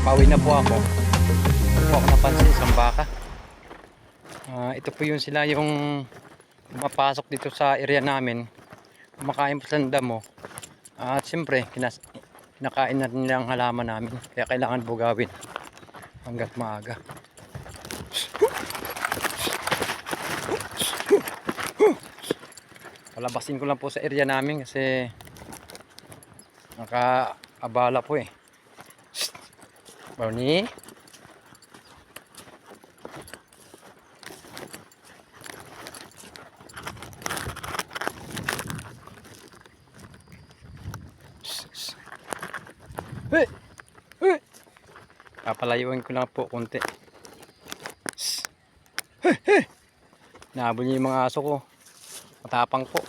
Pauwi na po ako. Ito po ako napansin, isang baka. Ito po yung sila yung mapasok dito sa area namin. Kumakain po sa damo. At siyempre, kinakain na rin nila ang halaman namin. Kaya kailangan bugawin hanggat maaga. Palabasin ko lang po sa area namin kasi nakaabala po eh. Barney? Hey! Hey! Papalayuin ko lang po konti. Hey! Hey! Nahabol niya yung mga aso ko. Matapang po.